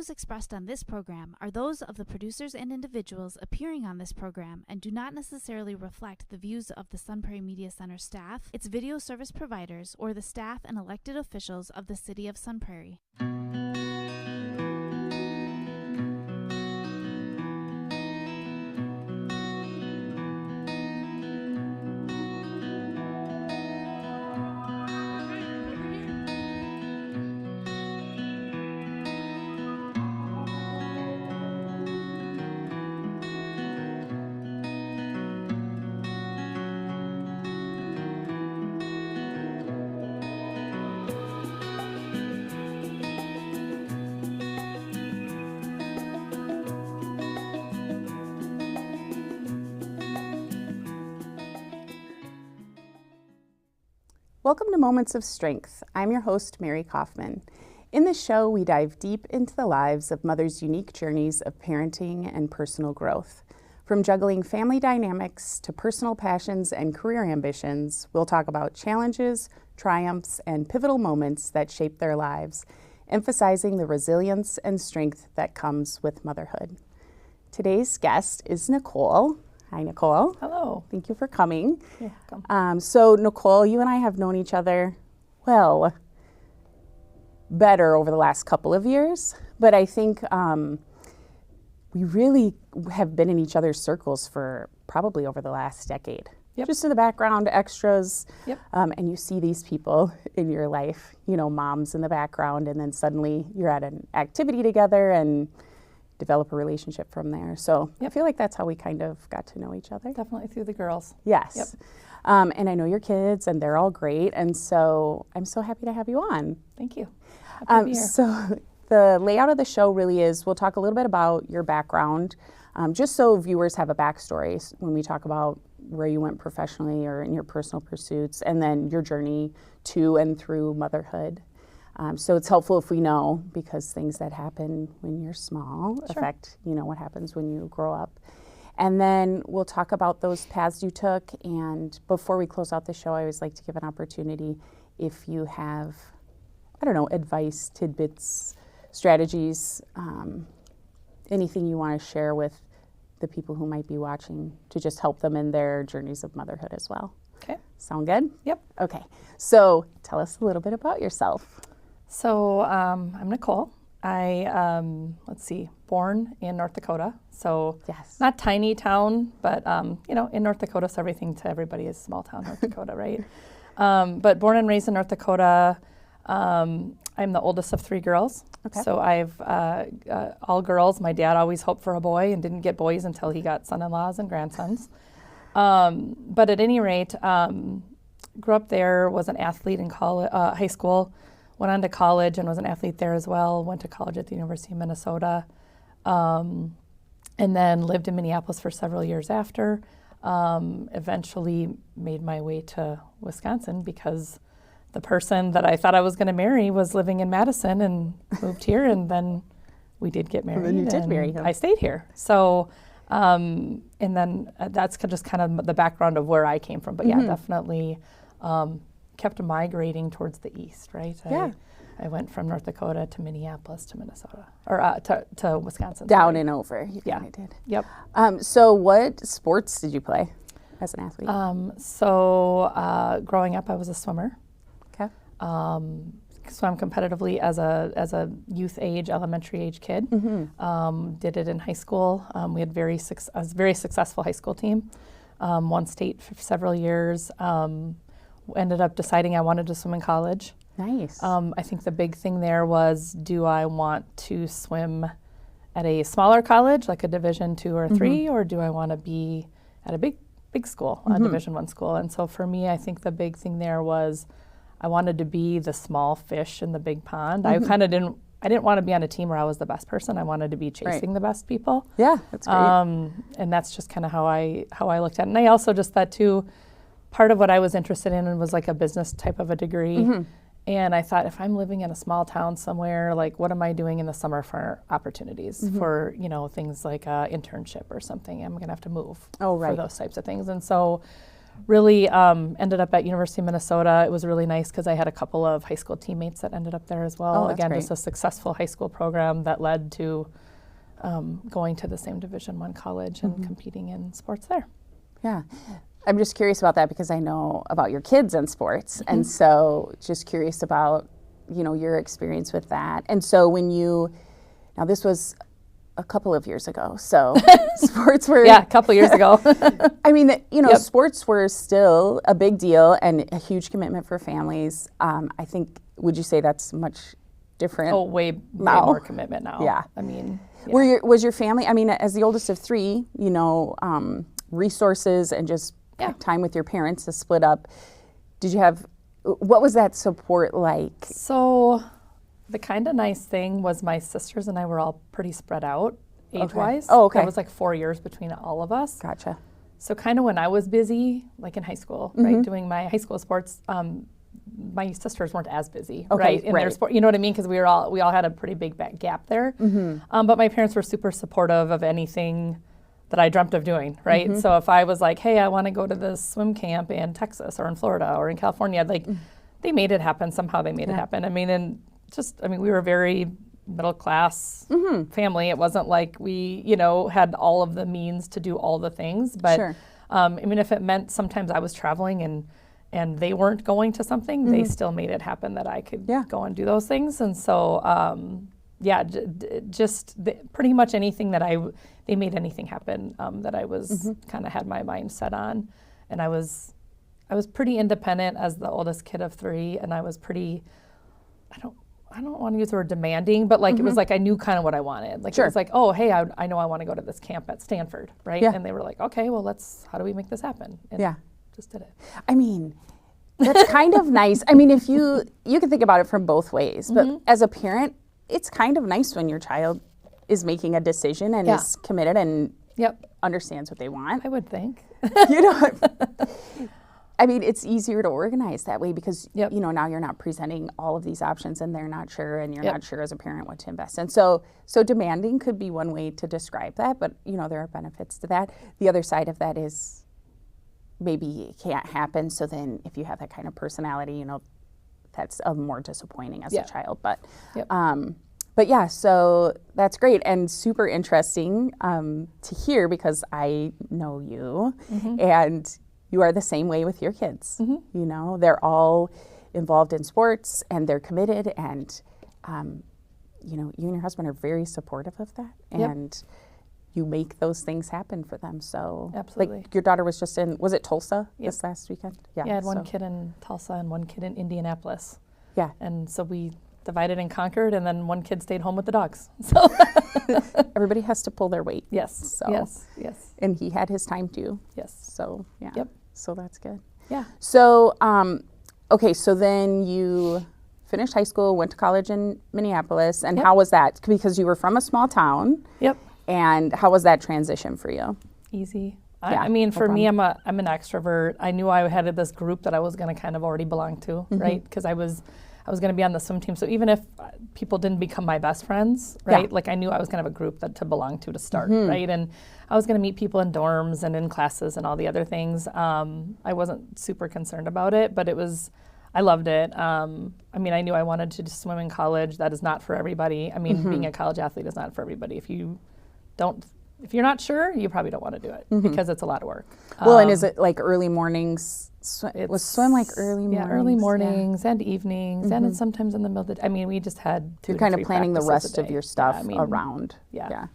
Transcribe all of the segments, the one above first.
views expressed on this program are those of the producers and individuals appearing on this program and do not necessarily reflect the views of the Sun Prairie Media Center staff, its video service providers, or the staff and elected officials of the City of Sun Prairie. Welcome to Moments of Strength. I'm your host, Mary Kaufman. In this show, we dive deep into the lives of mothers' unique journeys of parenting and personal growth. From juggling family dynamics to personal passions and career ambitions, we'll talk about challenges, triumphs, and pivotal moments that shape their lives, emphasizing the resilience and strength that comes with motherhood. Today's guest is Nicole. Hi, Nicole. Hello. Thank you for coming. You're welcome. So, Nicole, you and I have known each other, well, better over the last couple of years, but I think we really have been in each other's circles for probably over the last decade. Yep. Just in the background, extras, Yep. And you see these people in your life, you know, moms in the background, and then suddenly you're at an activity together and develop a relationship from there. So I feel like that's how we kind of got to know each other. Definitely through the girls. Yes. Yep. And I know your kids, and they're all great, and so I'm so happy to have you on. Thank you. Happy to be here. So the layout of the show really is, we'll talk a little bit about your background, just so viewers have a backstory when we talk about where you went professionally or in your personal pursuits, and then your journey to and through motherhood. So it's helpful if we know, because things that happen when you're small affect, you know, what happens when you grow up. And then we'll talk about those paths you took. And before we close out the show, I always like to give an opportunity if you have, I don't know, advice, tidbits, strategies, anything you want to share with the people who might be watching to just help them in their journeys of motherhood as well. Okay. Sound good? Yep. Okay. So tell us a little bit about yourself. So I'm Nicole. Born in North Dakota. So not tiny town, but you know, in North Dakota, so everything to everybody is small town North Dakota, right? But born and raised in North Dakota. I'm the oldest of three girls. Okay. So I've all girls. My dad always hoped for a boy and didn't get boys until he got son-in-laws and grandsons. But at any rate, grew up there, was an athlete in high school, went on to college and was an athlete there as well, went to college at the University of Minnesota, and then lived in Minneapolis for several years after. Eventually made my way to Wisconsin because the person that I thought I was going to marry was living in Madison, and moved here, and then we did get married. And then you did marry him. I stayed here. So, and then that's just kind of the background of where I came from. But yeah, definitely kept migrating towards the east, right? Yeah. I went from North Dakota to Minneapolis to Minnesota, or to Wisconsin. Down and over. You kind of did. Yep. So what sports did you play as an athlete? Growing up, I was a swimmer. Okay. Swam competitively as a youth age, elementary age kid. Did it in high school. We had a very successful high school team. Won state for several years. Ended up deciding I wanted to swim in college. Nice. I think the big thing there was, do I want to swim at a smaller college, like a Division II or III, or do I want to be at a big school, a Division I school? And so for me, I think the big thing there was, I wanted to be the small fish in the big pond. I kind of didn't want to be on a team where I was the best person. I wanted to be chasing the best people. Yeah, that's great. And that's just kind of how I looked at it. And I also just thought too, part of what I was interested in was like a business type of a degree. And I thought, if I'm living in a small town somewhere, like, what am I doing in the summer for opportunities for, you know, things like internship or something? I'm going to have to move for those types of things. And so really ended up at University of Minnesota. It was really nice because I had a couple of high school teammates that ended up there as well. Oh, that's Again, great. just a successful high school program that led to going to the same Division I college and competing in sports there. Yeah. I'm just curious about that because I know about your kids and sports. And so just curious about, your experience with that. And so now this was a couple of years ago, so sports were... Yeah, a couple years ago. I mean, sports were still a big deal and a huge commitment for families. I think, would you say that's much different? Oh, way now? more commitment now. Yeah. I mean... Yeah. Was your family, I mean, as the oldest of three, resources and just time with your parents to split up, what was that support like? So the kind of nice thing was my sisters and I were all pretty spread out age-wise. Oh, okay. That was like 4 years between all of us. Gotcha. So kind of when I was busy, like in high school, right, doing my high school sports, my sisters weren't as busy, right, in their sport. You know what I mean? Because we all had a pretty big gap there. But my parents were super supportive of anything that I dreamt of doing, right? So if I was like, hey, I want to go to this swim camp in Texas or in Florida or in California, like they made it happen. Somehow they made it happen. I mean, we were a very middle class family. It wasn't like we, had all of the means to do all the things. But I mean, if it meant sometimes I was traveling and they weren't going to something, they still made it happen that I could go and do those things. And so, pretty much anything that they made anything happen that I was kind of had my mind set on. And I was pretty independent as the oldest kid of three, and I was pretty, I don't want to use the word demanding, but like it was like I knew kind of what I wanted. Like it was like, oh, hey, I know I want to go to this camp at Stanford, right? Yeah. And they were like, okay, well, how do we make this happen? And just did it. I mean, that's kind of nice. I mean, if you can think about it from both ways, but as a parent, it's kind of nice when your child is making a decision and is committed and understands what they want. I would think. I mean, it's easier to organize that way because, now you're not presenting all of these options and they're not sure and you're not sure as a parent what to invest in. So demanding could be one way to describe that, but, there are benefits to that. The other side of that is maybe it can't happen. So then if you have that kind of personality, that's more disappointing as a child. But yeah, so that's great and super interesting to hear because I know you and you are the same way with your kids. They're all involved in sports and they're committed and, you and your husband are very supportive of that and you make those things happen for them. So absolutely. Like your daughter was just was it Tulsa this last weekend? Yeah, I had one kid in Tulsa and one kid in Indianapolis. Yeah. And so we divided and conquered, and then one kid stayed home with the dogs. So everybody has to pull their weight. Yes. So. Yes. And he had his time too. Yes. So yeah. Yep. So that's good. Yeah. So okay. So then you finished high school, went to college in Minneapolis, and how was that? Because you were from a small town. Yep. And how was that transition for you? Easy. I mean, for me, I'm an extrovert. I knew I had this group that I was going to kind of already belong to, right? Because I was going to be on the swim team. So even if people didn't become my best friends, right? Like I knew I was going to have a group to belong to start, right? And I was going to meet people in dorms and in classes and all the other things. I wasn't super concerned about it, but I loved it. I mean, I knew I wanted to swim in college. That is not for everybody. I mean, being a college athlete is not for everybody. If you're not sure, you probably don't want to do it because it's a lot of work. Well, and is it like early mornings? Was swim like early mornings? Yeah, early mornings and evenings, and it's sometimes in the middle of the day. I mean, we just had You're kind of planning the rest of your stuff around. Yeah.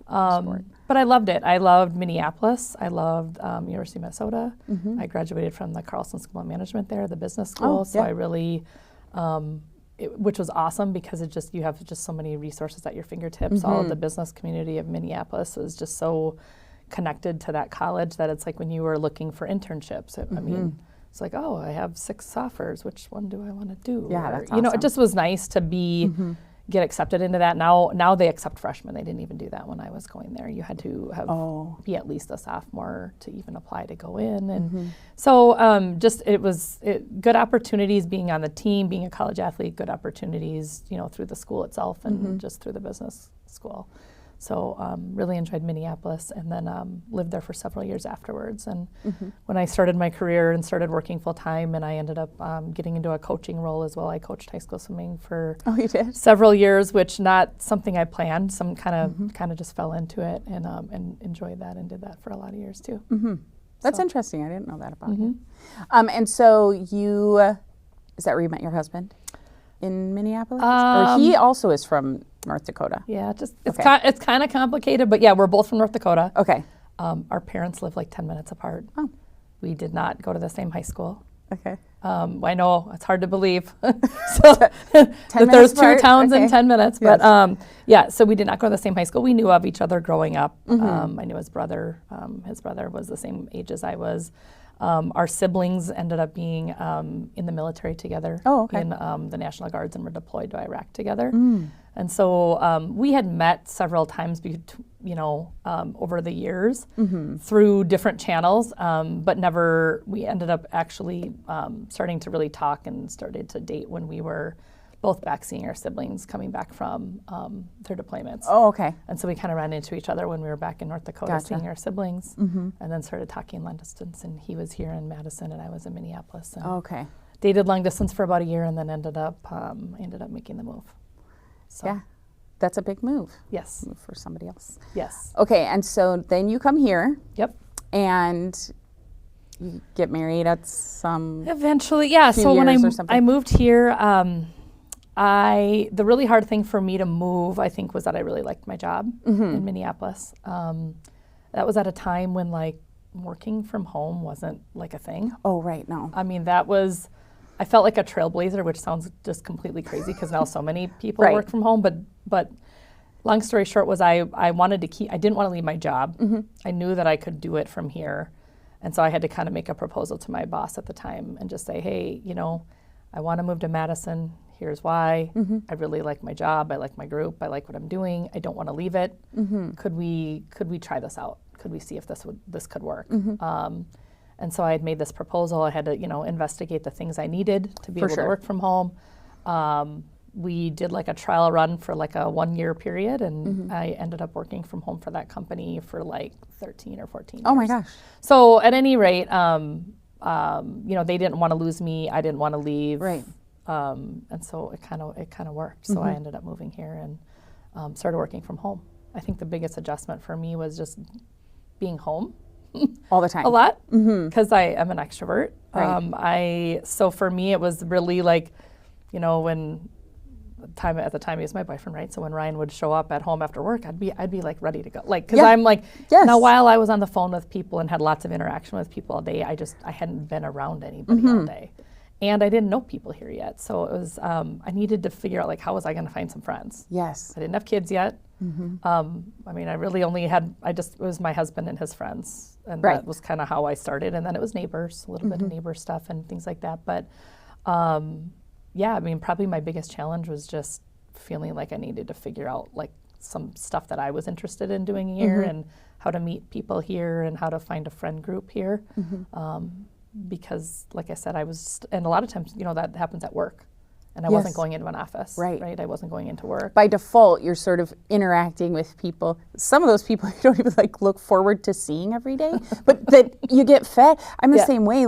But I loved it. I loved Minneapolis. I loved University of Minnesota. I graduated from the Carlson School of Management there, the business school. So I really... which was awesome because you have just so many resources at your fingertips. All of the business community of Minneapolis was just so connected to that college that it's like when you were looking for internships. I mean, it's like, oh, I have 6 offers. Which one do I want to do? Yeah, that's awesome. It just was nice to get accepted into that. Now they accept freshmen. They didn't even do that when I was going there. You had to be at least a sophomore to even apply to go in. And so it was good opportunities being on the team, being a college athlete, good opportunities, through the school itself and just through the business school. So really enjoyed Minneapolis, and then lived there for several years afterwards. And when I started my career and started working full time, and I ended up getting into a coaching role as well. I coached high school swimming for You did? several years, which not something I planned. Some kind of just fell into it, and enjoyed that and did that for a lot of years too. That's interesting. I didn't know that about you. And so you, is that where you met your husband? In Minneapolis? Or he also is from North Dakota? Yeah, it's kind of complicated, but yeah, we're both from North Dakota. Okay. Our parents live like 10 minutes apart. Oh. We did not go to the same high school. Okay. I know it's hard to believe that there's two apart? towns Okay. in 10 minutes, Yes. but yeah, so we did not go to the same high school. We knew of each other growing up. I knew his brother. His brother was the same age as I was. Our siblings ended up being in the military together in the National Guards, and were deployed to Iraq together. And so we had met several times, over the years through different channels, but never, we ended up actually starting to really talk and started to date when we were both back seeing our siblings coming back from their deployments. Oh, okay. And so we kind of ran into each other when we were back in North Dakota seeing our siblings, and then started talking long distance. And he was here in Madison, and I was in Minneapolis. And Okay. dated long distance for about a year, and then ended up making the move. So, Yeah. That's a big move. Yes. Move for somebody else. Yes. Okay, and so then you come here Yep. and you get married at some Eventually, yeah. few So when years or something. I moved here, the really hard thing for me to move, I think, was that I really liked my job in Minneapolis. That was at a time when working from home wasn't like a thing. Oh, right, no. I mean, I felt like a trailblazer, which sounds just completely crazy because now so many people Right. work from home. But long story short was I didn't want to leave my job. I knew that I could do it from here. And so I had to kind of make a proposal to my boss at the time and just say, hey, I want to move to Madison. Here's why. I really like my job. I like my group. I like what I'm doing. I don't want to leave it. Could we try this out? Could we see if this could work? And so I had made this proposal. I had to, investigate the things I needed to be able to work from home. We did a trial run for a 1-year period, and I ended up working from home for that company for 13 or 14 years. Oh my gosh. So at any rate, they didn't want to lose me. I didn't want to leave. Right. And so it kind of worked. So I ended up moving here and started working from home. I think the biggest adjustment for me was just being home. All the time. A lot, because I am an extrovert. Right. So for me, it was really when at the time he was my boyfriend, right? So when Ryan would show up at home after work, I'd be ready to go, because I'm Yes. Now while I was on the phone with people and had lots of interaction with people all day, I hadn't been around anybody all day, and I didn't know people here yet. So it was I needed to figure out how was I going to find some friends. Yes. I didn't have kids yet. I really only had, it was my husband and his friends, and Right. that was kind of how I started. And then it was neighbors, a little bit of neighbor stuff and things like that. But probably my biggest challenge was just feeling like I needed to figure out some stuff that I was interested in doing here, and how to meet people here, and how to find a friend group here. Because like I said, and a lot of times, that happens at work. And I wasn't going into an office, right? I wasn't going into work. By default, you're sort of interacting with people. Some of those people you don't even look forward to seeing every day, but that you get fed. I'm the same way.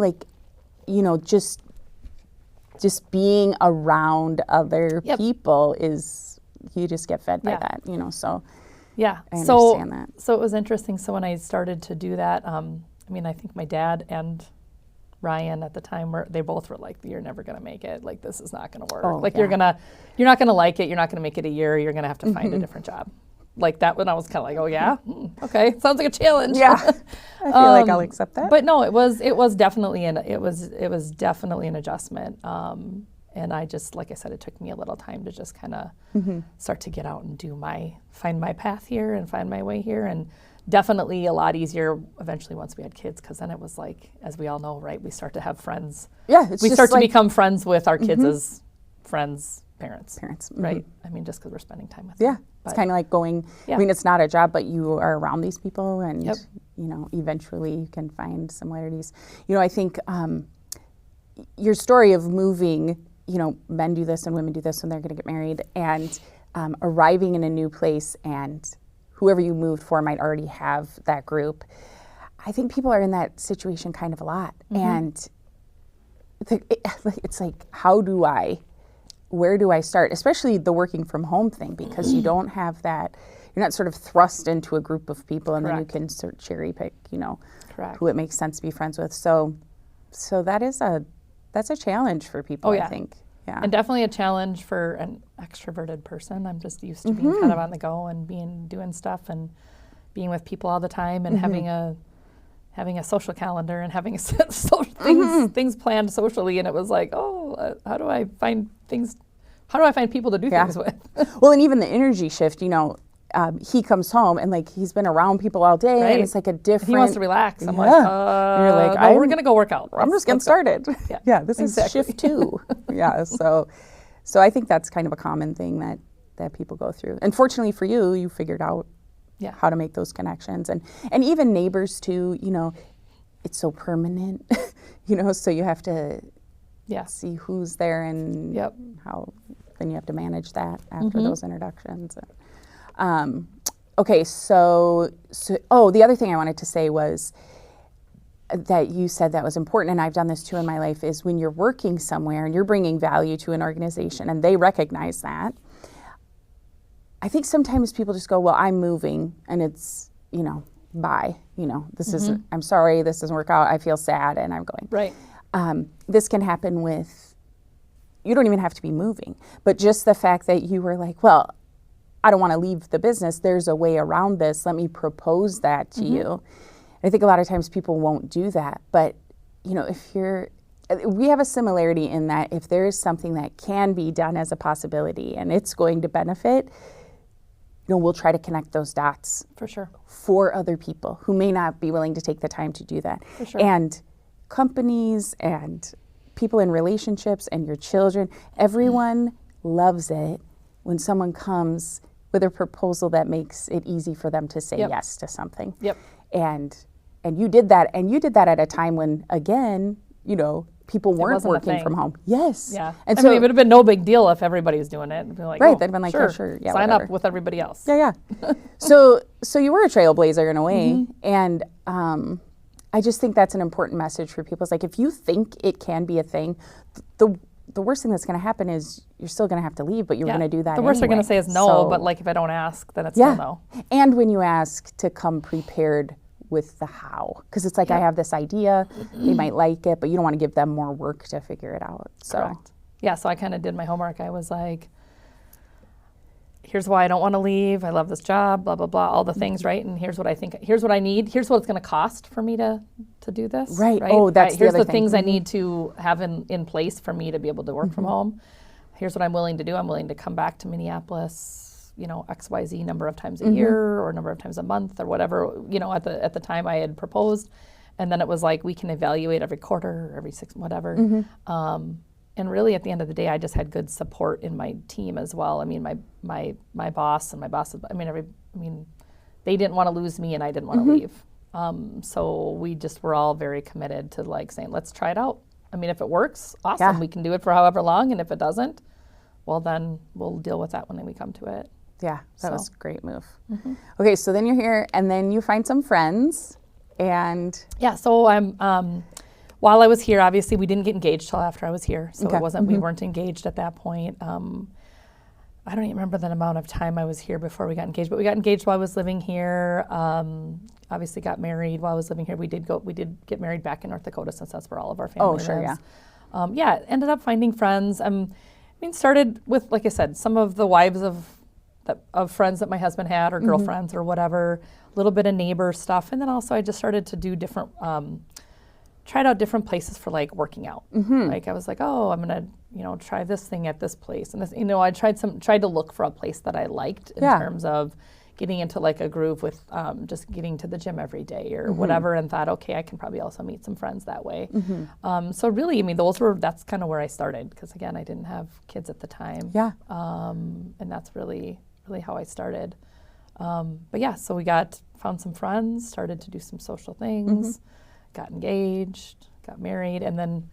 Just being around other people you just get fed by that. So yeah, I understand that. So it was interesting. So when I started to do that, I think my dad and Ryan at the time they both were you're never going to make it. This is not going to work. You're not going to like it. You're not going to make it a year. You're going to have to find a different job. That when I was kind of oh yeah, okay, sounds like a challenge. Yeah, I feel like I'll accept that. But no, it was definitely definitely an adjustment. And I just, like I said, it took me a little time to just kind of start to get out and find my path here and find my way here. And definitely a lot easier eventually once we had kids, because then it was as we all know, right, we start to have friends. Yeah, we start to become friends with our kids' friends' parents. Right? Just because we're spending time with them. Yeah, it's kind of like going, it's not a job, but you are around these people, and, eventually you can find similarities. I think your story of moving, men do this and women do this when they're going to get married, and arriving in a new place and whoever you moved for might already have that group. I think people are in that situation kind of a lot. And it's like, where do I start? Especially the working from home thing, because you don't have that, you're not sort of thrust into a group of people and then you can sort of cherry pick, who it makes sense to be friends with. So that's a challenge for people, I think. Yeah. And definitely a challenge for an extroverted person. I'm just used to being kind of on the go and doing stuff and being with people all the time and having a social calendar and having things planned socially. And it was like, how do I find people to do things with? Well, and even the energy shift, he comes home and like he's been around people all day and it's like a different. He wants to relax. I'm like, and you're like, we're gonna go work out. I'm just getting started. This is shift 2. So I think that's kind of a common thing that people go through. And fortunately for you, you figured out how to make those connections, and even neighbors too. It's so permanent. So you have to see who's there and how. Then you have to manage that after those introductions. Okay, so the other thing I wanted to say was that you said that was important, and I've done this too in my life, is when you're working somewhere and you're bringing value to an organization and they recognize that, I think sometimes people just go, well, I'm moving and it's, bye. This is, I'm sorry, this doesn't work out, I feel sad, and I'm going. Right. This can happen with, you don't even have to be moving, but just the fact that you were like, well, I don't want to leave the business. There's a way around this. Let me propose that to you. I think a lot of times people won't do that. But, we have a similarity in that if there is something that can be done as a possibility and it's going to benefit, we'll try to connect those dots. For sure. For other people who may not be willing to take the time to do that. For sure. And companies and people in relationships and your children, everyone loves it when someone comes with a proposal that makes it easy for them to say yes to something. Yep. And you did that, at a time when, again, people weren't working from home. Yes. Yeah. And so it would have been no big deal if everybody was doing it. It'd be like, right. They'd been like, sure, sure, sign whatever. up with everybody else. Yeah. So you were a trailblazer in a way, and I just think that's an important message for people. It's like, if you think it can be a thing, the worst thing that's going to happen is you're still going to have to leave, but you're going to do that The worst anyway. they're going to say is no, but like if I don't ask, then it's still no. And when you ask, to come prepared with the how. Because it's like, I have this idea, they might like it, but you don't want to give them more work to figure it out. So. Correct. Yeah, so I kind of did my homework. I was like, here's why I don't want to leave. I love this job, blah, blah, blah, all the things, right? And here's what I think, here's what I need. Here's what it's going to cost for me to do this. Right. Oh, that's here's the other the things thing. I need to have in place for me to be able to work from home. Here's what I'm willing to do. I'm willing to come back to Minneapolis, XYZ number of times a year or number of times a month or whatever, at the time I had proposed. And then it was like, we can evaluate every quarter, every 6, whatever. And really, at the end of the day, I just had good support in my team as well. I mean, my boss and my bosses. They didn't want to lose me, and I didn't want to leave. So we just were all very committed to saying, let's try it out. I mean, if it works, awesome. We can do it for however long, and if it doesn't, well, then we'll deal with that when we come to it. Yeah, that was a great move. Okay, so then you're here, and then you find some friends, and so I'm. While I was here, obviously, we didn't get engaged till after I was here. So it wasn't, we weren't engaged at that point. I don't even remember the amount of time I was here before we got engaged, but we got engaged while I was living here. Obviously got married while I was living here. We did get married back in North Dakota, since that's where all of our family lives. Ended up finding friends. Started with, like I said, some of the wives of friends that my husband had, or girlfriends or whatever, a little bit of neighbor stuff. And then also I just started to do different, tried out different places for working out. Like I was like, I'm gonna, try this thing at this place, and this, I tried to look for a place that I liked in terms of getting into a groove with just getting to the gym every day or whatever, and thought, okay, I can probably also meet some friends that way. So really, that's kind of where I started, because again, I didn't have kids at the time. And that's really how I started. So we found some friends, started to do some social things. Got engaged, got married, and then,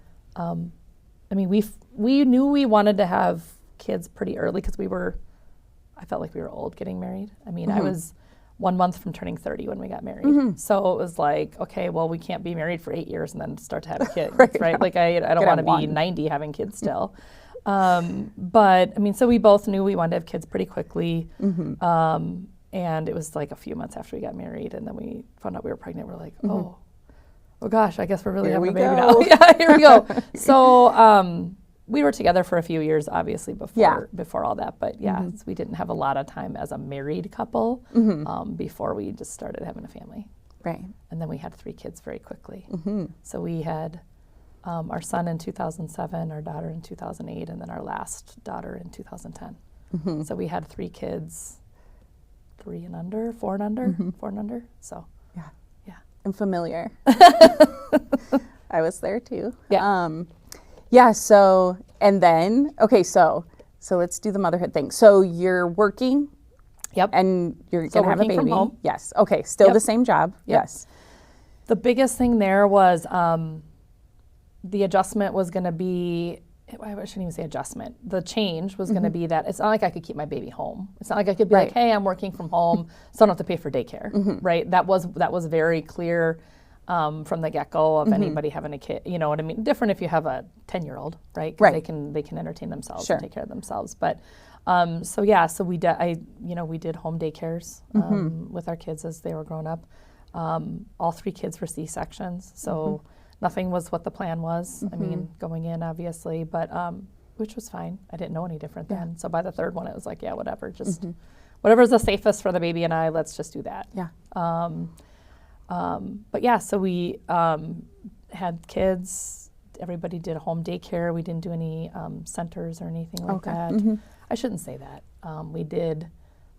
we knew we wanted to have kids pretty early, because I felt like we were old getting married. I was 1 month from turning 30 when we got married. So it was like, okay, well, we can't be married for 8 years and then start to have a kid, right? Like I don't want to be 90 having kids still. But I mean, so we both knew we wanted to have kids pretty quickly. And it was like a few months after we got married, and then we found out we were pregnant. We're like, oh gosh, I guess we're really having a baby now. Yeah, here we go. So we were together for a few years, obviously, before all that. But so we didn't have a lot of time as a married couple before we just started having a family. Right. And then we had 3 kids very quickly. So we had our son in 2007, our daughter in 2008, and then our last daughter in 2010. So we had 3 kids, 3 and under, 4 and under, 4 and under. So yeah. I'm familiar. I was there too. Yeah. So, and then, okay, so let's do the motherhood thing. So you're working. Yep. And you're going to have a baby. From home. Yes. Okay. Still the same job. Yep. Yes. The biggest thing there was the adjustment was going to be, I shouldn't even say adjustment. The change was going to be that it's not like I could keep my baby home. It's not like I could be like, hey, I'm working from home, so I don't have to pay for daycare, right? That was very clear from the get-go of anybody having a kid. You know what I mean? Different if you have a 10-year-old, right? Because they can entertain themselves and take care of themselves. But so we did home daycares with our kids as they were growing up. All 3 kids were C-sections, so. Nothing was what the plan was. I mean, going in, obviously, but which was fine. I didn't know any different then. So by the 3rd one, it was like, yeah, whatever. Just whatever's the safest for the baby and I, let's just do that. Yeah. But yeah, so we had kids. Everybody did home daycare. We didn't do any centers or anything like that. I shouldn't say that. We did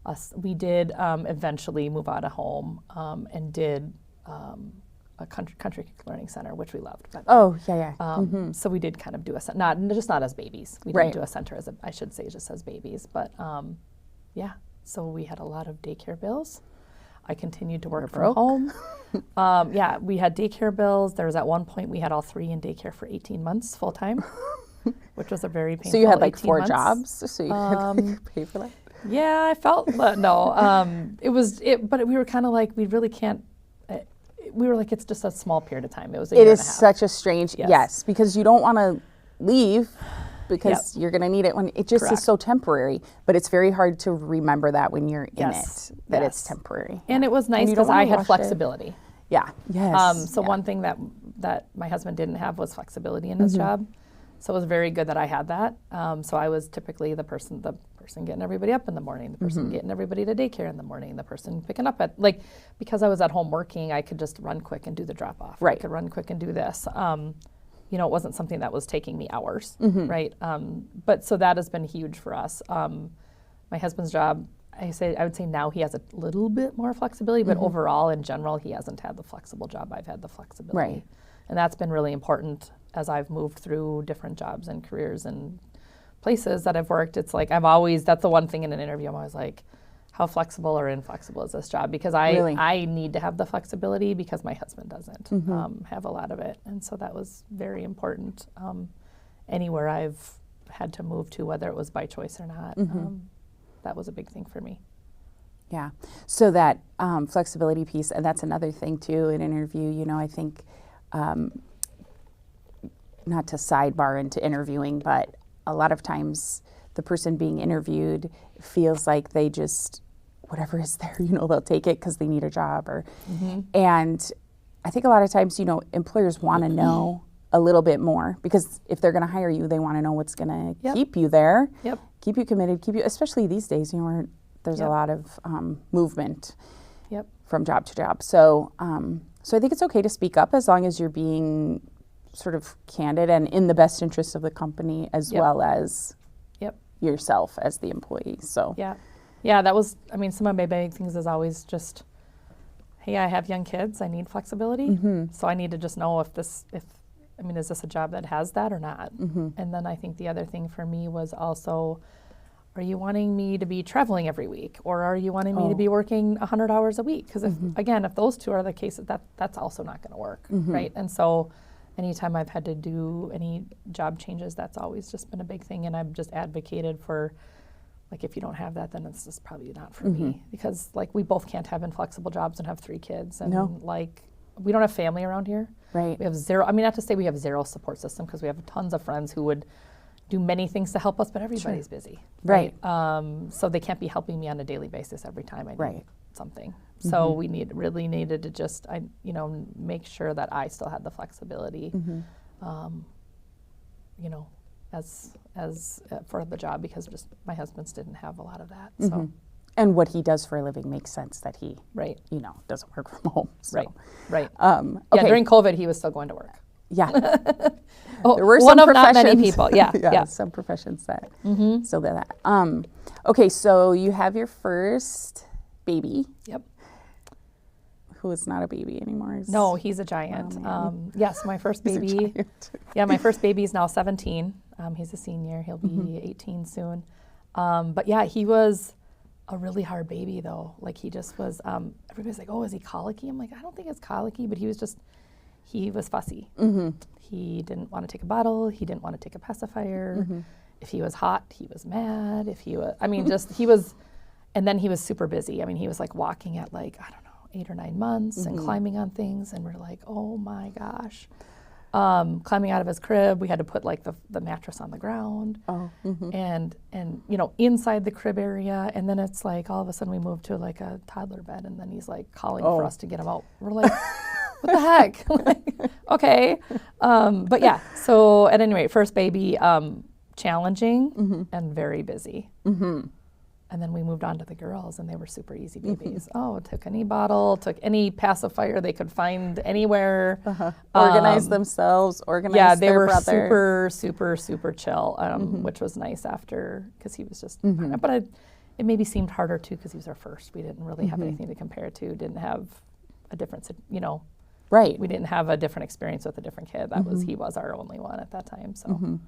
eventually move out of home and did a country learning center, which we loved. So we did kind of do not as babies. We didn't do a center I should say just as babies. But so we had a lot of daycare bills. I continued to work from home. We had daycare bills. There was at one point we had all 3 in daycare for 18 months full time, which was a very painful. So you had like 4 months. jobs, so you could pay for that. Yeah, I felt no. But we were kind of like we really can't. We were like, it's just a small period of time. It was a year and a half. Such a strange, yes, because you don't want to leave because you're going to need it when it just is so temporary. But it's very hard to remember that when you're in it, that it's temporary. And it was nice because I had flexibility. Yeah. Yes. One thing that my husband didn't have was flexibility in his job. So it was very good that I had that. So I was typically the person getting everybody up in the morning, the person getting everybody to daycare in the morning, the person picking up because I was at home working, I could just run quick and do the drop off. Right. I could run quick and do this. It wasn't something that was taking me hours, right? But so that has been huge for us. My husband's job, I would say now he has a little bit more flexibility, but overall in general, he hasn't had the flexible job. I've had the flexibility. Right. And that's been really important as I've moved through different jobs and careers and places that I've worked. It's like that's the one thing in an interview I'm always like, how flexible or inflexible is this job? Because I need to have the flexibility because my husband doesn't have a lot of it. And so that was very important anywhere I've had to move to, whether it was by choice or not. That was a big thing for me. Yeah. So that flexibility piece, and that's another thing too in an interview, I think, not to sidebar into interviewing, but a lot of times the person being interviewed feels like they just, whatever is there, they'll take it because they need a job and I think a lot of times, employers want to know a little bit more because if they're going to hire you, they want to know what's going to keep you there, keep you committed, especially these days, where there's a lot of movement from job to job. So, so I think it's okay to speak up as long as you're being sort of candid and in the best interest of the company as well as yourself as the employee. So that was, some of my big things is always just, hey, I have young kids, I need flexibility, so I need to just know is this a job that has that or not? And then I think the other thing for me was also, are you wanting me to be traveling every week, or are you wanting me to be working 100 hours a week? Because if those two are the cases, that's also not going to work, right? And so anytime I've had to do any job changes, that's always just been a big thing, and I've just advocated for like, if you don't have that, then it's just probably not for me, because like we both can't have inflexible jobs and have 3 kids, and like we don't have family around here. Right. We have zero. I mean, not to say we have zero support system, because we have tons of friends who would do many things to help us, but everybody's busy. Right. So they can't be helping me on a daily basis every time I need Right. something. So we really needed to just, make sure that I still had the flexibility, as for the job, because just my husband's didn't have a lot of that. So. And what he does for a living makes sense that he, Right. Doesn't work from home. So. Right. Okay. Yeah, during COVID, he was still going to work. Yeah. Oh, There were one some of not many professions- people. Yeah. Yeah. Some professions that still do that. Okay, so you have your first baby, Yep. who is not a baby anymore. No, he's a giant. Yes, my first He's a baby. giant. Yeah, my first baby is now 17. He's a senior. He'll be 18 soon. But yeah, he was a really hard baby, though. Like, he just was, everybody's like, oh, is he colicky? I'm like, I don't think it's colicky, but he was fussy. He didn't want to take a bottle. He didn't want to take a pacifier. If he was hot, he was mad. If he was, he was, and then he was super busy. I mean, he was like walking at 8 or 9 months and climbing on things. And we're like, oh my gosh. Climbing out of his crib, we had to put like the mattress on the ground, and inside the crib area, and then it's like all of a sudden we moved to like a toddler bed, and then he's like calling for us to get him out. We're like, what the heck? Like, okay, but yeah. So at any rate, first baby, challenging and very busy. And then we moved on to the girls, and they were super easy babies. Took any bottle, took any pacifier they could find anywhere. Organize themselves, organize yeah, they their were brother. super chill, which was nice after, because he was just, but it maybe seemed harder too, because he was our first. We didn't really have anything to compare it to, didn't have a difference, Right. we didn't have a different experience with a different kid. That was, he was our only one at that time, so.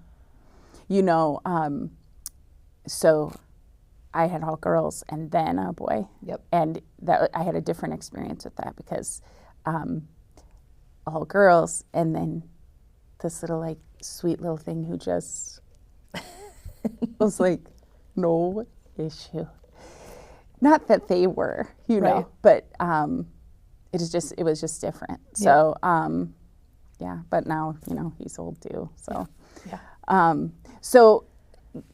So I had all girls and then a boy. Yep. And that I had a different experience with that, because all girls, and then this little like sweet little thing who just was like, no issue. Not that they were, Right. but it was just different. So but now he's old too. So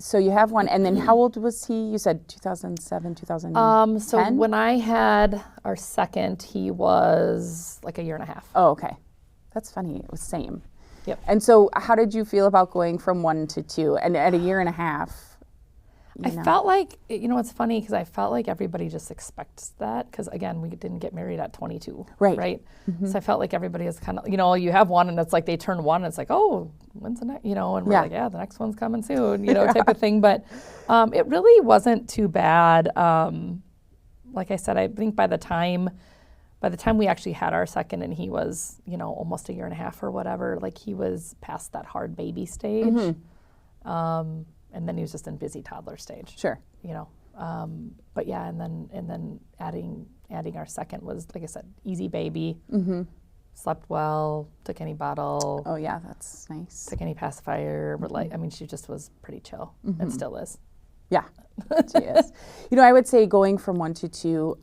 so you have one, and then how old was he? You said 2007, 2010? So when I had our second, he was like a year and a half. Oh, okay. That's funny. It was same. Yep. And so how did you feel about going from 1 to 2? And at a year and a half? I felt like, it's funny, because I felt like everybody just expects that, because again, we didn't get married at 22. Right. So I felt like everybody is kind of, you have one and it's like they turn 1 and it's like, oh, when's the next, and we're like, yeah, the next one's coming soon, type of thing. But it really wasn't too bad. Like I said, I think by the time we actually had our second, and he was, almost a year and a half or whatever, like he was past that hard baby stage. And then he was just in busy toddler stage. Sure. But yeah, and then adding our second was, like I said, easy baby. Slept well, took any bottle. Oh yeah, that's nice. Took any pacifier, but she just was pretty chill, and still is. Yeah, she is. I would say going from 1 to 2,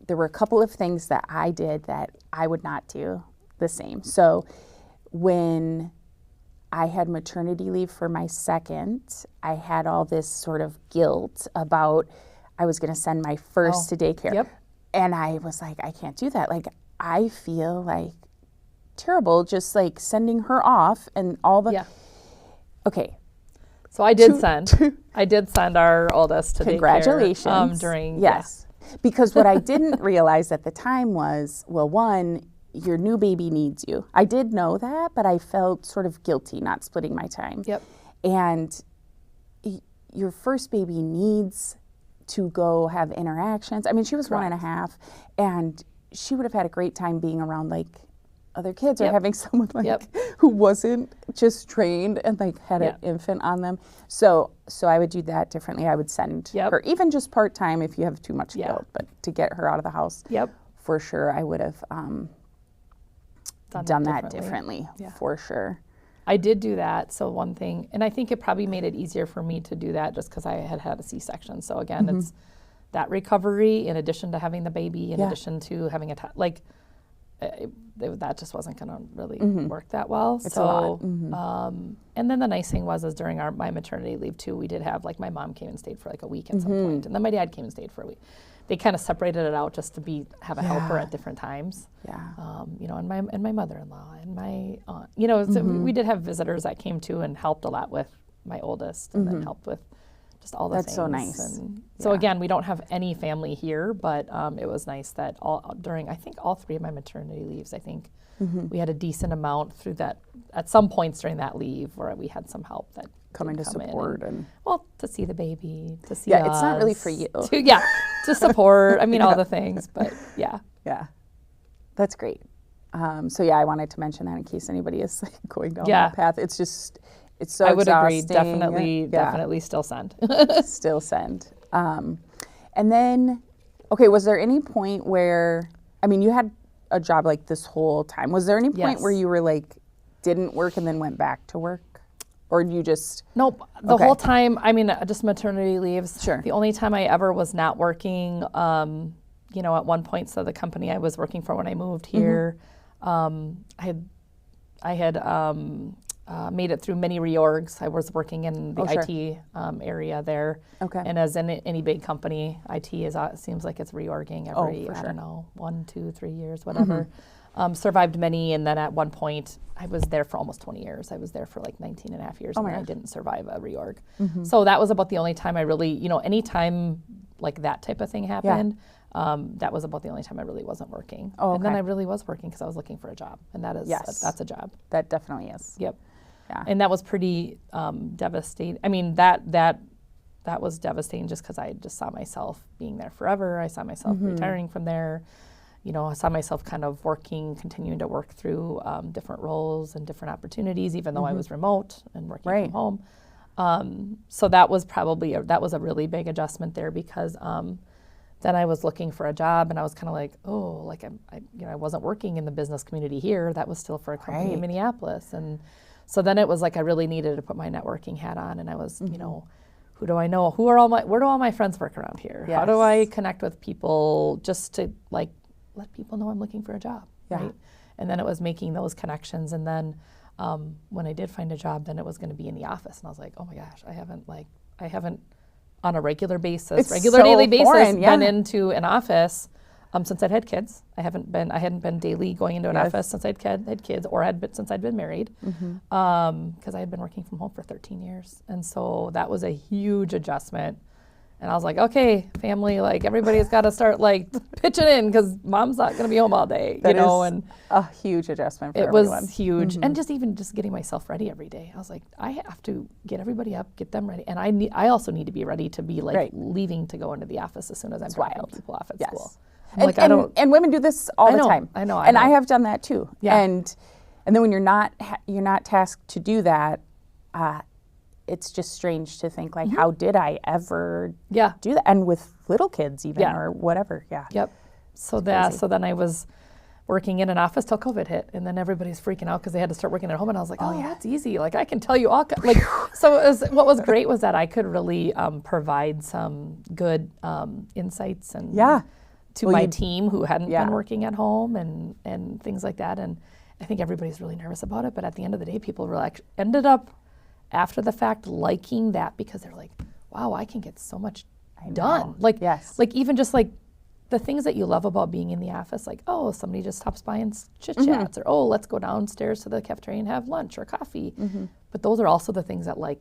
there were a couple of things that I did that I would not do the same. So when I had maternity leave for my second, I had all this sort of guilt about I was going to send my first to daycare. Yep. And I was like, I can't do that. Like, I feel like terrible just like sending her off and all the. Yeah. Okay. So I did send our oldest to Congratulations. daycare. During. Yes. Yeah. Because what I didn't realize at the time was, well, one, your new baby needs you. I did know that, but I felt sort of guilty not splitting my time. Yep. And your first baby needs to go have interactions. I mean, she was Correct. 1.5, and she would have had a great time being around like other kids or having someone like who wasn't just trained and like had an infant on them. So I would do that differently. I would send her, even just part-time if you have too much guilt, but to get her out of the house. For sure, I would have done that differently, for sure. I did do that. So one thing, and I think it probably made it easier for me to do that just because I had had a C-section. So again, it's that recovery in addition to having the baby, in addition to having that just wasn't going to really work that well. It's so, a lot. And then the nice thing was during my maternity leave too, we did have, like, my mom came and stayed for like a week at some point, and then my dad came and stayed for a week. They kind of separated it out just to have a helper at different times. Yeah. You know, and my mother-in-law and my aunt, you know, so we did have visitors that came too and helped a lot with my oldest, and then helped with just all the things. That's so nice. And so again, we don't have any family here, but it was nice that I think all 3 of my maternity leaves, I think we had a decent amount through that, at some points during that leave where we had some help that Coming to support and well, to see the baby, to see us. It's not really for you. To support, I mean, all the things, but yeah. Yeah, that's great. So I wanted to mention that in case anybody is like going down that path. It's just, it's so I would exhausting. agree. Definitely still send. Still send. And then, okay, was there any point where, I mean, you had a job like this whole time. Was there any point where you were like, didn't work and then went back to work? Or you just... Nope. The whole time, I mean, just maternity leaves. Sure. The only time I ever was not working, you know, at one point, so the company I was working for when I moved here, I had made it through many reorgs. I was working in the IT area there. Okay. And as in any big company, IT seems like it's reorging every, I don't know, 1, 2, 3 years, whatever. Survived many, and then at one point, I was there for almost 20 years. I was there for like 19 and a half years, and I didn't survive a reorg. So that was about the only time I really, you know, any time like that type of thing happened, that was about the only time I really wasn't working. And then I really was working because I was looking for a job, and that is, that's a job. That definitely is. Yep. Yeah. And that was pretty devastating. I mean, that was devastating just because I just saw myself being there forever. I saw myself retiring from there. You know, I saw myself kind of continuing to work through different roles and different opportunities, even though I was remote and working from home. So that was probably a really big adjustment there because then I was looking for a job, and I was kind of like, oh, like I wasn't working in the business community here. That was still for a company in Minneapolis, and so then it was like I really needed to put my networking hat on, and I was, you know, who do I know? Where do all my friends work around here? How do I connect with people just to like let people know I'm looking for a job, right? And then it was making those connections, and then when I did find a job, then it was going to be in the office, and I was like, oh my gosh, I haven't on a regular basis, daily basis, been into an office since I'd had kids. I hadn't been daily going into an office since I'd had kids, or since I'd been married, because I had been working from home for 13 years, and so that was a huge adjustment. And I was like, okay, family, like everybody's got to start like pitching in because mom's not going to be home all day, you know. And a huge adjustment for everyone. It was huge, and just getting myself ready every day. I was like, I have to get everybody up, get them ready, and I also need to be ready to be like leaving to go into the office as soon as I'm dropping people off at school. And women do this all the time. I know. I have done that too. Yeah. And then when you're not tasked to do that, it's just strange to think like, how did I ever do that? And with little kids even or whatever. Yeah. Yep. So then I was working in an office till COVID hit, and then everybody's freaking out because they had to start working at home, and I was like, oh, that's easy. Like I can tell you all. Like so what was great was that I could really provide some good insights and to my team who hadn't been working at home and things like that. And I think everybody's really nervous about it, but at the end of the day, people were like ended up after the fact liking that because they're like, wow, I can get so much done. Like, like even just like the things that you love about being in the office, like, oh, somebody just stops by and chit chats, or oh, let's go downstairs to the cafeteria and have lunch or coffee. But those are also the things that like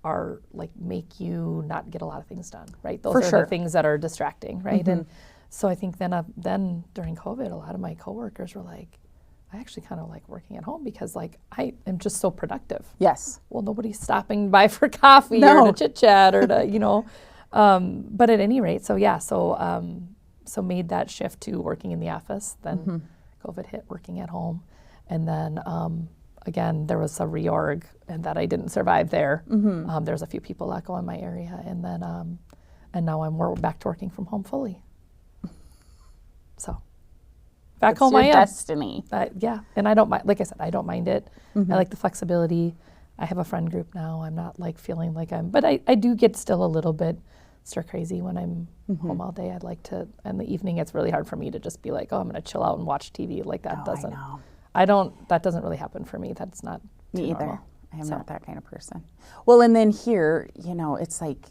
are like make you not get a lot of things done, right? Those are the things that are distracting, right? And so I think then during COVID, a lot of my coworkers were like, I actually kind of like working at home because like I am just so productive. Yes. Well, nobody's stopping by for coffee or to chit chat or to, you know, but at any rate, so made that shift to working in the office. Then COVID hit, working at home. And then again, there was a reorg and that I didn't survive there. There's a few people let go in my area. And then, and now we're back to working from home fully. So. back it's home your I am. destiny. Yeah, and I don't mind. Like I said, I don't mind it. Mm-hmm. I like the flexibility. I have a friend group now. I'm not like feeling like but I do get still a little bit stir crazy when I'm Mm-hmm. home all day. I'd like to, in the evening, it's really hard for me to just be like, oh, I'm going to chill out and watch TV. Like that Oh, I know. that doesn't really happen for me. That's not Me too either. normal. I am So. not that kind of person. Well, and then here, it's like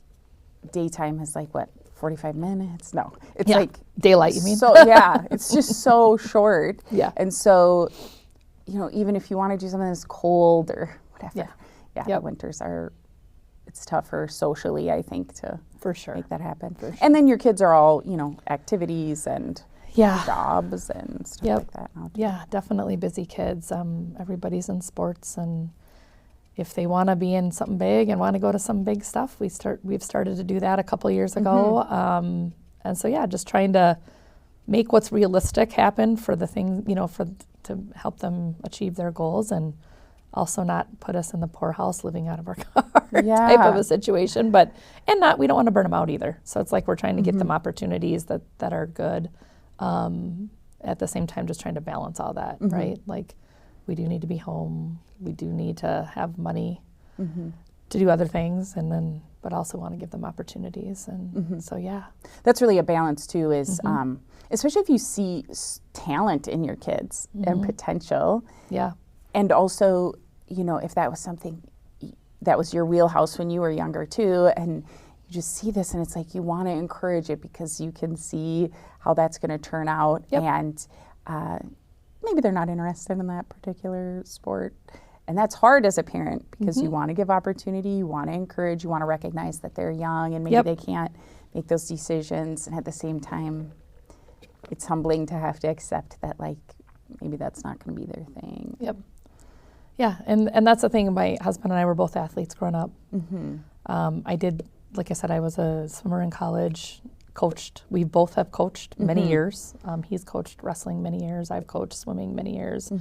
daytime is like what, 45 minutes? No, it's Yeah. like Daylight, you mean? So yeah, it's just so short. Yeah. And so, even if you want to do something that's cold or whatever, Yep. the winters it's tougher socially, I think, to For sure. make that happen. For sure. And then your kids are all, activities and Yeah. jobs and stuff Yep. like that now. Yeah, definitely busy kids. Everybody's in sports, and if they want to be in something big and want to go to some big stuff, we've started to do that a couple years ago. And so just trying to make what's realistic happen for the thing, to help them achieve their goals, and also not put us in the poorhouse living out of our car type of a situation. We don't want to burn them out either. So it's like we're trying to get them opportunities that are good. At the same time, just trying to balance all that, right? Like, we do need to be home. We do need to have money to do other things, but also want to give them opportunities. And so, That's really a balance too, is especially if you see talent in your kids and potential. Yeah. And also, if that was something that was your wheelhouse when you were younger too, and you just see this and it's like you want to encourage it because you can see how that's going to turn out. Yep. And maybe they're not interested in that particular sport. And that's hard as a parent because you want to give opportunity, you want to encourage, you want to recognize that they're young and maybe they can't make those decisions. And at the same time, it's humbling to have to accept that, like, maybe that's not going to be their thing. Yep. Yeah, and that's the thing. My husband and I were both athletes growing up. I did, like I said, I was a swimmer in college, coached. We both have coached many years. He's coached wrestling many years. I've coached swimming many years,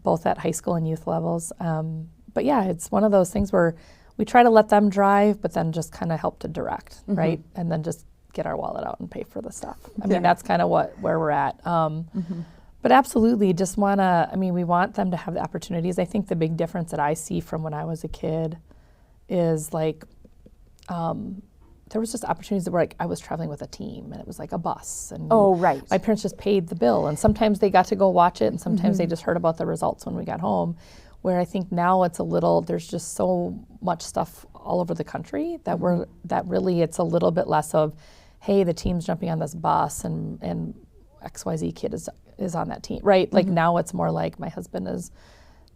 both at high school and youth levels. But it's one of those things where we try to let them drive, but then just kind of help to direct, right? And then just get our wallet out and pay for the stuff. I mean, that's kind of where we're at. But absolutely, just we want them to have the opportunities. I think the big difference that I see from when I was a kid is like, there was just opportunities that were like, I was traveling with a team and it was like a bus. And my parents just paid the bill. And sometimes they got to go watch it and sometimes they just heard about the results when we got home. Where I think now it's there's just so much stuff all over the country that really it's a little bit less of, hey, the team's jumping on this bus and XYZ kid is on that team, right? Like now it's more like my husband is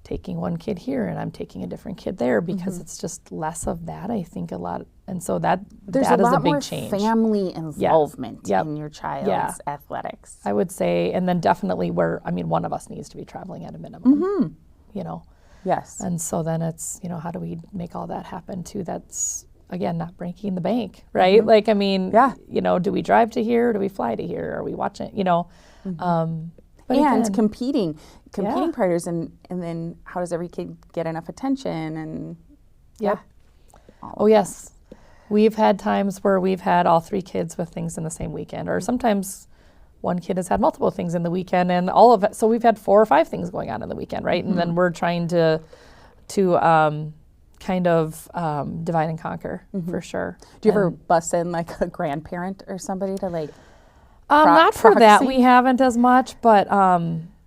taking one kid here and I'm taking a different kid there because it's just less of that, I think, a lot. And so that is a big change. There's a lot more family involvement in your child's athletics. I would say, and then definitely one of us needs to be traveling at a minimum, Yes. And so then it's, how do we make all that happen too? That's, again, not breaking the bank, right? Like, do we drive to here? Do we fly to here? Are we watching, but and again, competing partners, and then how does every kid get enough attention? And oh yes, we've had times where we've had all three kids with things in the same weekend, or sometimes one kid has had multiple things in the weekend, and all of it. So we've had 4 or 5 things going on in the weekend, right? And then we're trying to kind of divide and conquer for sure. Do you ever bus in like a grandparent or somebody to like? Not for that. proxy? We haven't as much, but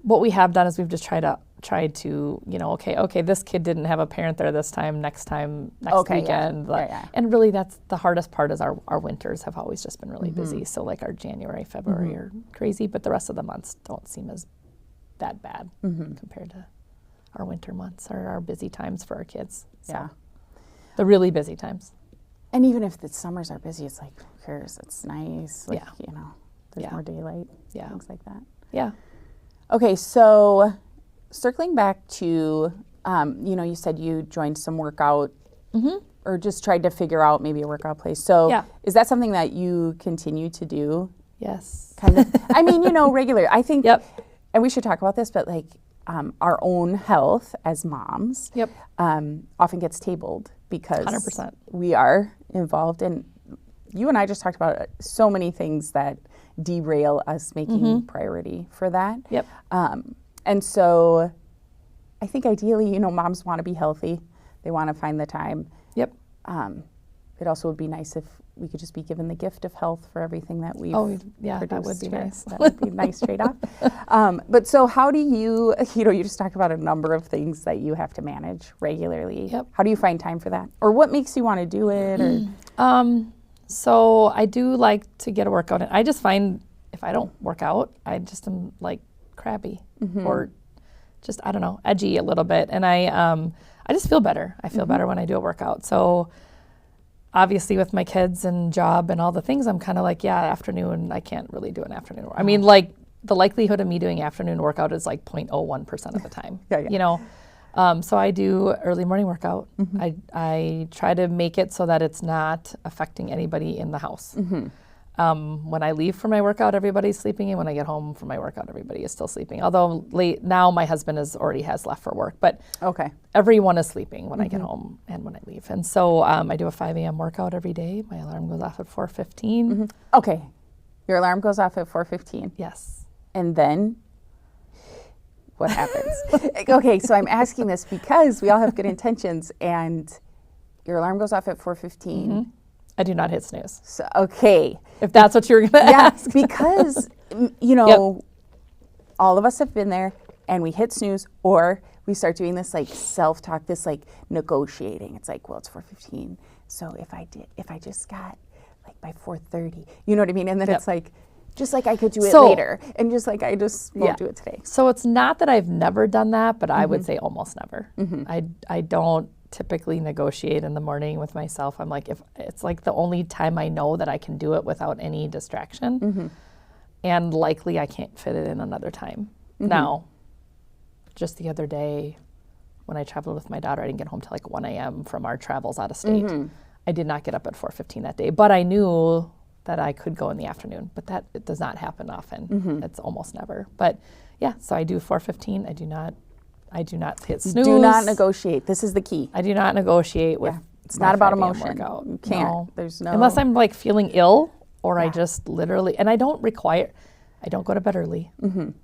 what we have done is we've just tried to, okay, this kid didn't have a parent there this time, next weekend. And really that's the hardest part is our winters have always just been really busy. So like our January, February are crazy, but the rest of the months don't seem as that bad compared to our winter months or our busy times for our kids. So the really busy times. And even if the summers are busy, it's like, who cares? It's nice. Like, there's more daylight. Things like that. Yeah. Okay, so circling back to, you said you joined some workout or just tried to figure out maybe a workout place. So is that something that you continue to do? Yes. Kind of. I mean, regular. I think, and we should talk about this, but like our own health as moms often gets tabled because 100%. we are involved. And you and I just talked about so many things that derail us making priority for that. Yep. And so I think ideally, you know, moms want to be healthy. They want to find the time. Yep. It also would be nice if we could just be given the gift of health for everything that we've yeah, that would produced be here. nice. That would be a nice trade-off. But so how do you just talked about a number of things that you have to manage regularly. Yep. How do you find time for that? Or what makes you want to do it? Or So I do like to get a workout in. I just find if I don't work out, I just am like crabby or just, I don't know, edgy a little bit. And I just feel better. I feel better when I do a workout. So obviously with my kids and job and all the things, I'm kind of like, yeah, afternoon, I can't really do an afternoon workout. I mean, like the likelihood of me doing afternoon workout is like 0.01% of the time, you know? So I do early morning workout. I try to make it so that it's not affecting anybody in the house. When I leave for my workout, everybody's sleeping, and when I get home from my workout, everybody is still sleeping. Although late now, my husband already has left for work, but everyone is sleeping when I get home and when I leave. And so I do a 5 a.m. workout every day. My alarm goes off at 4:15. Okay, your alarm goes off at 4:15. Yes. And then what happens? Okay, so I'm asking this because we all have good intentions, and your alarm goes off at 4:15. I do not hit snooze. So, okay. If that's what you're going to ask. Because, you know, all of us have been there, and we hit snooze, or we start doing this like self-talk, this like negotiating. It's like, well, it's 4:15. So if I just got like by 4:30, you know what I mean? And then it's like, just like I could do it later, and just like I just won't do it today. So it's not that I've never done that, but I would say almost never. I don't typically negotiate in the morning with myself. I'm like, if it's like the only time I know that I can do it without any distraction, and likely I can't fit it in another time. Now, just the other day when I traveled with my daughter, I didn't get home till like 1 a.m. from our travels out of state. I did not get up at 4:15 that day, but I knew that I could go in the afternoon, but it does not happen often. It's almost never. But yeah, so I do 4:15. I do not hit snooze. Do not negotiate. This is the key. I do not negotiate with. It's not about 5 a.m. emotion. workout. You can't. No. There's no. Unless I'm like feeling ill, or I just literally, and I don't go to bed early.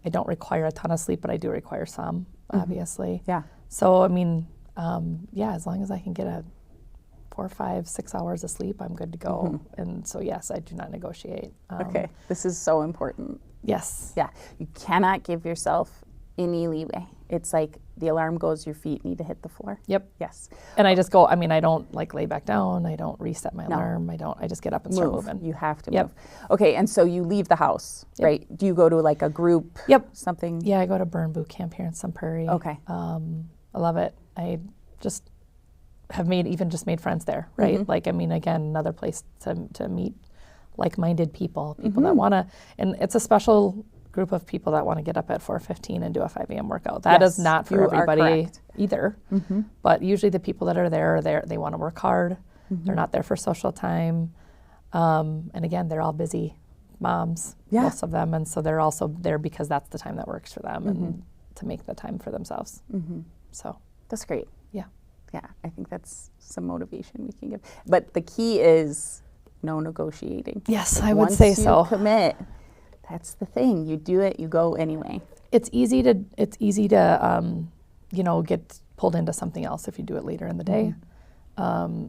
I don't require a ton of sleep, but I do require some, obviously. Yeah. So I mean, as long as I can get 4, 5, 6 hours of sleep, I'm good to go. And so yes, I do not negotiate. Okay, this is so important. Yes. Yeah, you cannot give yourself any leeway. It's like the alarm goes, your feet need to hit the floor. Yep. Yes. And I just go, I mean, I don't like lay back down. I don't reset my alarm. I just get up and start moving. You have to move. Okay, and so you leave the house, right? Do you go to like a group? Something? Yeah, I go to burn boot camp here in Sun Prairie. Okay. I love it. I just have made friends there, right? Like, I mean, again, another place to meet like-minded people that want to, and it's a special group of people that want to get up at 4:15 and do a 5 a.m. workout. That is not for everybody either. But usually the people that are there, they want to work hard. They're not there for social time. And again, they're all busy moms, most of them. And so they're also there because that's the time that works for them and to make the time for themselves. So that's great. Yeah, I think that's some motivation we can give. But the key is no negotiating. Yes, I would say so. Once you commit, that's the thing. You do it, you go anyway. It's easy to get pulled into something else if you do it later in the day.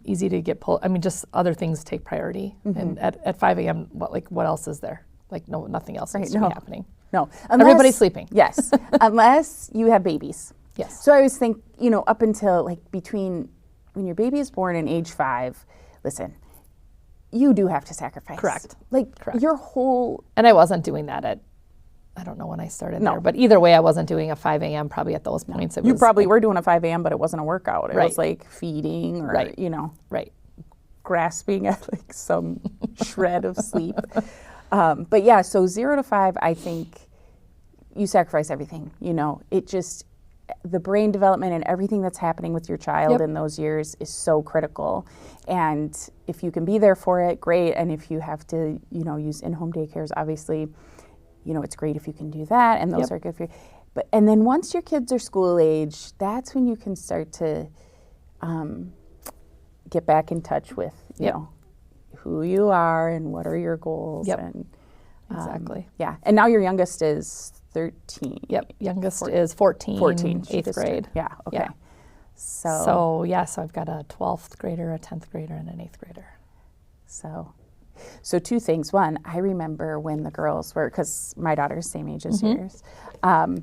Easy to get pulled. I mean, just other things take priority. And at 5 a.m., what else is there? Like, nothing else needs to be happening. No. Everybody's sleeping. Yes. Unless you have babies. Yes. So I always think, up until like between when your baby is born and age 5, listen, you do have to sacrifice. Correct. Your whole. And I wasn't doing that I don't know when I started there, but either way, I wasn't doing a 5 a.m. probably at those points. You probably were doing a 5 a.m., but it wasn't a workout. It was like feeding or, grasping at like some shred of sleep. But yeah, so 0 to 5, I think you sacrifice everything. It just, the brain development and everything that's happening with your child in those years is so critical. And if you can be there for it, great. And if you have to, use in-home daycares, obviously, it's great if you can do that. And those are good for you. And then once your kids are school age, that's when you can start to get back in touch with, who you are and what are your goals. And exactly. Yeah. And now your youngest is 13. Yep. Youngest is 14. 14. She 8th just grade. turned- Yeah. Okay. Yeah. So I've got a 12th grader, a 10th grader, and an 8th grader. So two things. One, I remember when the girls were, because my daughter's same age as yours, I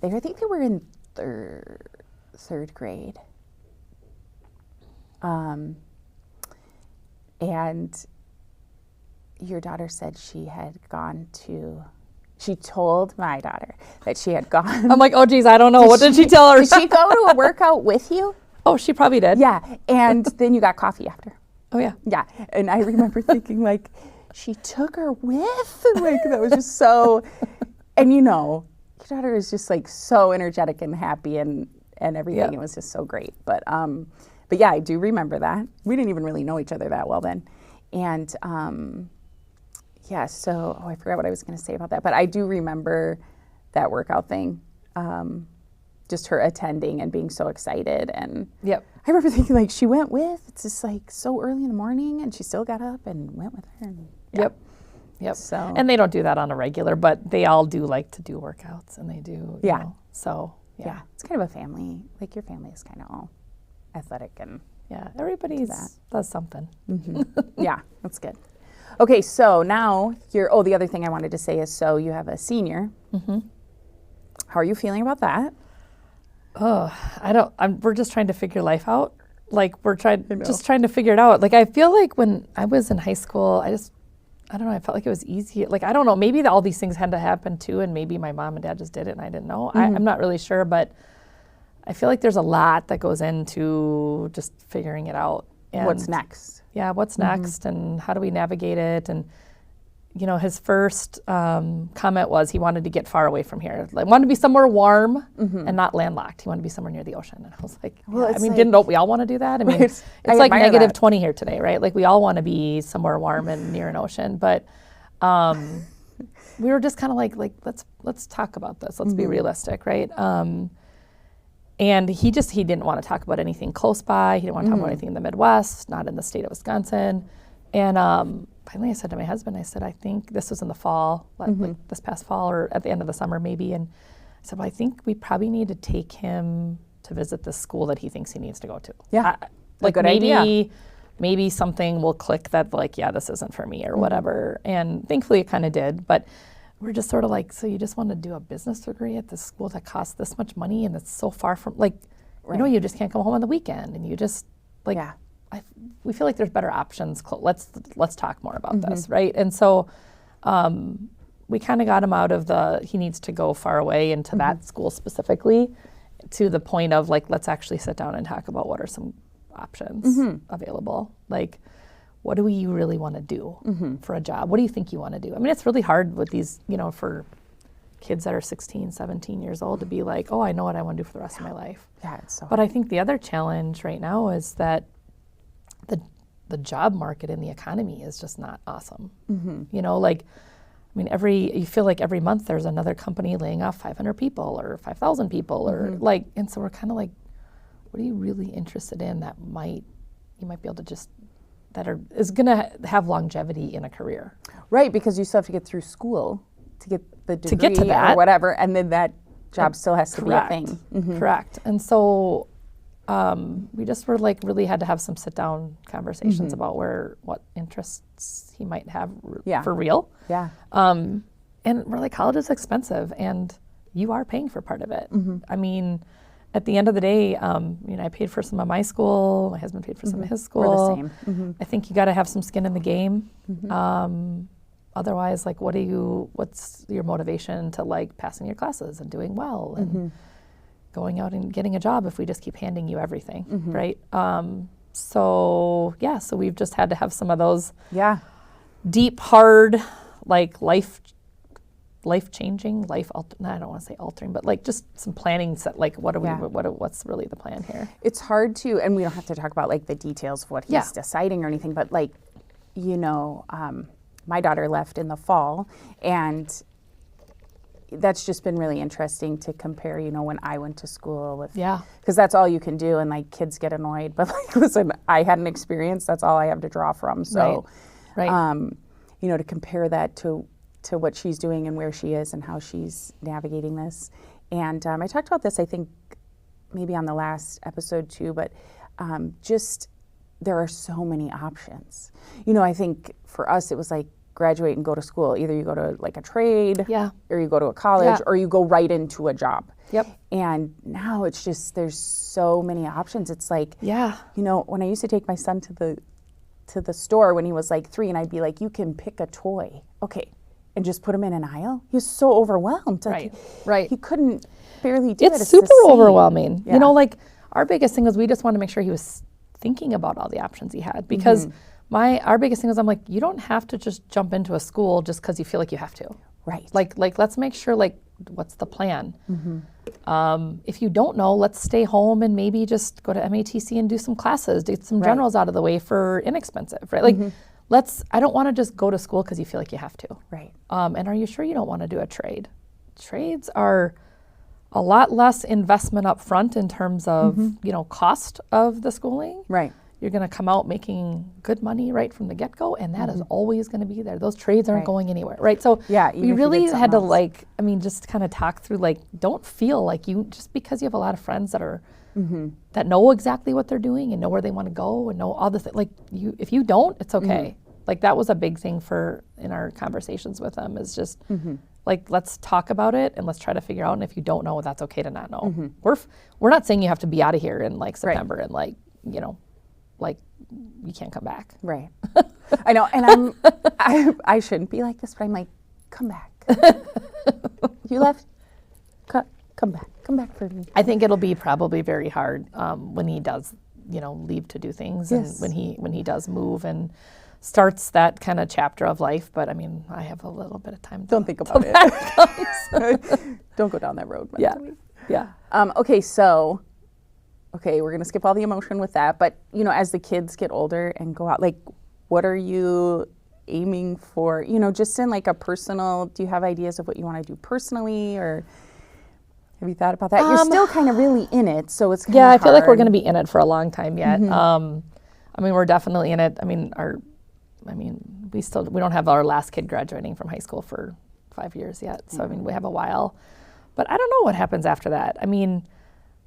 think they were in third grade. And your daughter said she told my daughter that she had gone. I'm like, oh, geez, I don't know. What did she tell her? Did she go to a workout with you? Oh, she probably did. Yeah. And then you got coffee after. Oh, yeah. Yeah. And I remember thinking, like, she took her with. Like, that was just so. And, your daughter is just, like, so energetic and happy and everything. Yep. It was just so great. But yeah, I do remember that. We didn't even really know each other that well then. And, yeah, so, I forgot what I was going to say about that. But I do remember that workout thing. Just her attending and being so excited. And Yep. I remember thinking, like, she went with, it's just, like, so early in the morning, and she still got up and went with her. And, yeah. Yep. So. And they don't do that on a regular, but they all do like to do workouts, and they do. Yeah. So, Yeah. It's kind of a family. Like, your family is kind of all athletic and. Yeah. Everybody does something. Yeah, that's good. Okay, so now the other thing I wanted to say is, so you have a senior. How are you feeling about that? Oh, we're just trying to figure life out. Like, we're trying to figure it out. Like, I feel like when I was in high school, I don't know, I felt like it was easy. Like, I don't know, maybe all these things had to happen too, and maybe my mom and dad just did it and I didn't know. I'm not really sure, but I feel like there's a lot that goes into just figuring it out. And What's next? Yeah, what's next and how do we navigate it? And, his first comment was he wanted to get far away from here. Like, wanted to be somewhere warm and not landlocked. He wanted to be somewhere near the ocean. And I was like, didn't we all want to do that? I mean, it's like negative 20 here today, right? Like, we all want to be somewhere warm and near an ocean. But we were just kind of like let's talk about this. Let's be realistic, right? And he didn't want to talk about anything close by. He didn't want to talk about anything in the Midwest, not in the state of Wisconsin. And finally I said to my husband, I said, I think this was in the fall, like this past fall or at the end of the summer maybe. And I said, well, I think we probably need to take him to visit the school that he thinks he needs to go to. Yeah, like good maybe, idea. Maybe something will click that like, yeah, this isn't for me or whatever. And thankfully it kind of did. But we're just sort of like, so you just want to do a business degree at this school that costs this much money and it's so far from, like, you just can't come home on the weekend and you just, like, we feel like there's better options. Let's talk more about this, right? And so we kind of got him out of he needs to go far away into that school specifically to the point of, like, let's actually sit down and talk about what are some options available. Like, what do you really want to do for a job? What do you think you want to do? I mean, it's really hard with these, for kids that are 16, 17 years old to be like, oh, I know what I want to do for the rest of my life. Yeah, it's so But I think the other challenge right now is that the job market in the economy is just not awesome. You feel like every month there's another company laying off 500 people or 5,000 people or like, and so we're kind of like, what are you really interested in that you might be able to just, is going to have longevity in a career? Right, because you still have to get through school to get the degree get to that. or whatever, and then that job still has to be a thing. Correct. And so we just were like really had to have some sit down conversations about what interests he might have for real. Yeah. And we're like, college is expensive and you are paying for part of it. I mean, at the end of the day, I paid for some of my school, my husband paid for some of his school. We're the same. I think you got to have some skin in the game. Otherwise, like, what's your motivation to, like, passing your classes and doing well and going out and getting a job if we just keep handing you everything, right? So we've just had to have some of those deep, hard, like, life-changing, I don't want to say altering, but, like, just some planning set, like, what's really the plan here? It's hard to, and we don't have to talk about, like, the details of what he's deciding or anything, but, like, my daughter left in the fall, and that's just been really interesting to compare, when I went to school with, because that's all you can do, and, like, kids get annoyed, but, like, listen, I had an experience, that's all I have to draw from, so, right. to compare that to to what she's doing and where she is and how she's navigating this. And I talked about this, I think, maybe on the last episode too, but just there are so many options. You know, I think for us it was like graduate and go to school. Either you go to like a trade, or you go to a college, or you go right into a job. Yep. And now it's just, there's so many options. It's like, you know, when I used to take my son to the store when he was like 3, and I'd be like, you can pick a toy. Okay. And just put him in an aisle. He was so overwhelmed. Like, Right. He couldn't barely do it. It's super overwhelming. You know, like our biggest thing was we just wanted to make sure he was thinking about all the options he had, because our biggest thing was, I'm like, you don't have to just jump into a school just because you feel like you have to. Right. Like let's make sure, like, what's the plan? If you don't know, let's stay home and maybe just go to MATC and do some classes, get some generals out of the way for inexpensive, right? Like, I don't want to just go to school because you feel like you have to. Right. And are you sure you don't want to do a trade? Trades are a lot less investment up front in terms of, you know, cost of the schooling. Right. You're going to come out making good money right from the get-go, and that is always going to be there. Those trades aren't going anywhere, right? So we really had to, like, I mean, just kind of talk through, like, don't feel like you, just because you have a lot of friends that are, that know exactly what they're doing and know where they want to go and know all the things, like, if you don't, it's okay. Like, that was a big thing in our conversations with them, is just, like, let's talk about it and let's try to figure out, and if you don't know, that's okay to not know. We're not saying you have to be out of here in, like, September and, like, you know, like, you can't come back. Right. I know, and I shouldn't be like this, but I'm like, come back. You left? Come back. Come back for me. I think it'll be probably very hard when he does, you know, leave to do things, and when he does move and starts that kind of chapter of life. But I mean, I have a little bit of time. Don't think about it. Don't go down that road. Mentally. Yeah. Okay, we're going to skip all the emotion with that. But, you know, as the kids get older and go out, like, what are you aiming for? You know, just in, like, a personal, do you have ideas of what you want to do personally, or have you thought about that? You're still kind of really in it, so it's kind of hard. I feel like we're going to be in it for a long time yet. I mean, we're definitely in it. I mean, we don't have our last kid graduating from high school for 5 years yet. So, I mean, we have a while. But I don't know what happens after that. I mean,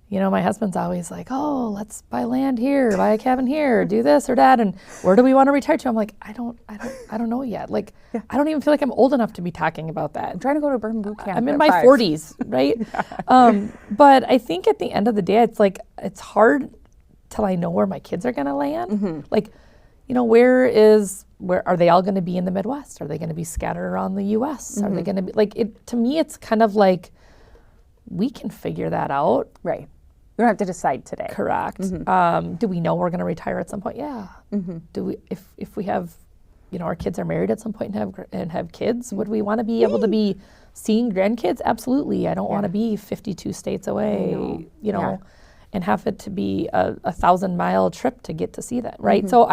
you know, my husband's always like, oh, let's buy land here, buy a cabin here, do this or that, and where do we want to retire to? I'm like, I don't know yet. Like, I don't even feel like I'm old enough to be talking about that. I'm trying to go to Burn Boot Camp. I'm in my 40s, right? But I think at the end of the day, it's like, it's hard till I know where my kids are going to land. Like, you know, where are they all going to be in the Midwest? Are they going to be scattered around the U.S.? Are they going to be, like, to me, it's kind of like, we can figure that out. Right. We don't have to decide today. Correct. Do we know we're going to retire at some point? Yeah. Do we, if we have, you know, our kids are married at some point and have kids, would we want to be able to be seeing grandkids? Absolutely. I don't want to be 52 states away, you know, and have it to be a 1,000-mile trip to get to see that, right? So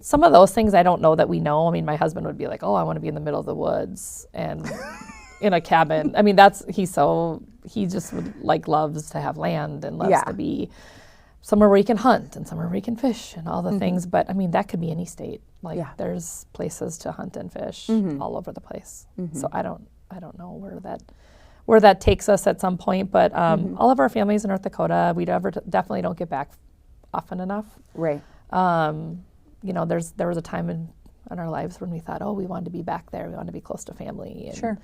some of those things I don't know that we know. I mean, my husband would be like, oh, I want to be in the middle of the woods and in a cabin. I mean, he just would, like, loves to have land and loves to be somewhere where he can hunt and somewhere where he can fish and all the things. But I mean, that could be any state. Like, there's places to hunt and fish all over the place. So I don't know where that takes us at some point. But all of our families in North Dakota, we definitely don't get back often enough. Right. You know, there was a time in our lives when we thought, oh, we wanted to be back there. We wanted to be close to family. And, sure.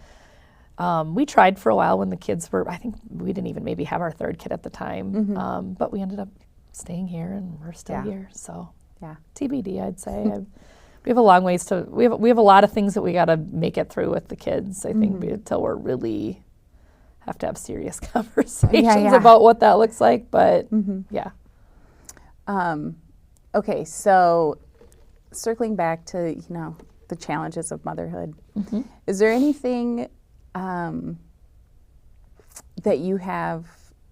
We tried for a while when the kids were, I think we didn't even maybe have our third kid at the time, but we ended up staying here and we're still here. So TBD, I'd say. We have a long ways we have a lot of things that we got to make it through with the kids, I think, until we're really have to have serious conversations about what that looks like. But okay, so circling back to, you know, the challenges of motherhood, is there anything that you have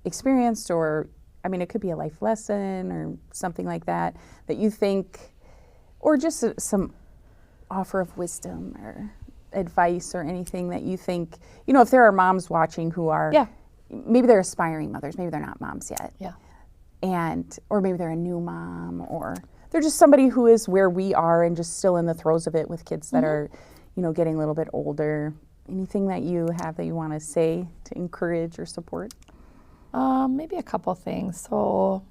experienced, or, I mean, it could be a life lesson or something like that, that you think, or just some offer of wisdom or advice or anything that you think, you know, if there are moms watching who are, maybe they're aspiring mothers, maybe they're not moms yet, or maybe they're a new mom, or they're just somebody who is where we are and just still in the throes of it with kids that are, getting a little bit older? Anything that you have that you want to say to encourage or support? Maybe a couple things. So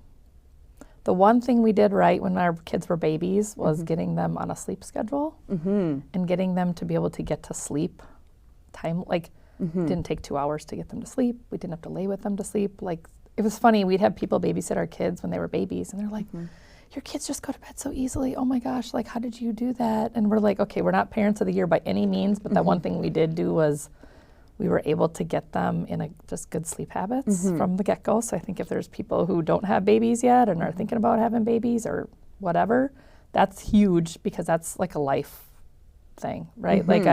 the one thing we did right when our kids were babies was getting them on a sleep schedule and getting them to be able to get to sleep time. Like, didn't take 2 hours to get them to sleep. We didn't have to lay with them to sleep. Like, it was funny. We'd have people babysit our kids when they were babies, and they're like, your kids just go to bed so easily. Oh my gosh, like, how did you do that? And we're like, okay, we're not parents of the year by any means, but that one thing we did do was we were able to get them in just good sleep habits from the get-go. So I think if there's people who don't have babies yet and are thinking about having babies or whatever, that's huge, because that's like a life thing, right? Like,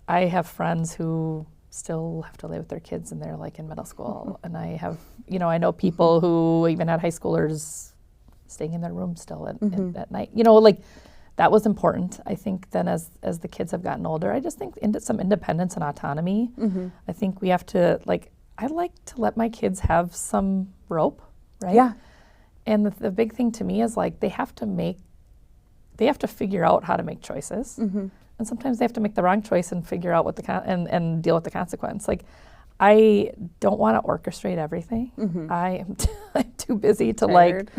I have friends who still have to live with their kids and they're like in middle school. And I have, I know people who even had high schoolers staying in their room still at night. Like, that was important. I think then as the kids have gotten older, I just think some independence and autonomy. I think we have to, I like to let my kids have some rope, right? Yeah. And the big thing to me is, like, they have to figure out how to make choices. And sometimes they have to make the wrong choice and figure out what and deal with the consequence. Like, I don't want to orchestrate everything. I'm too busy to Tired.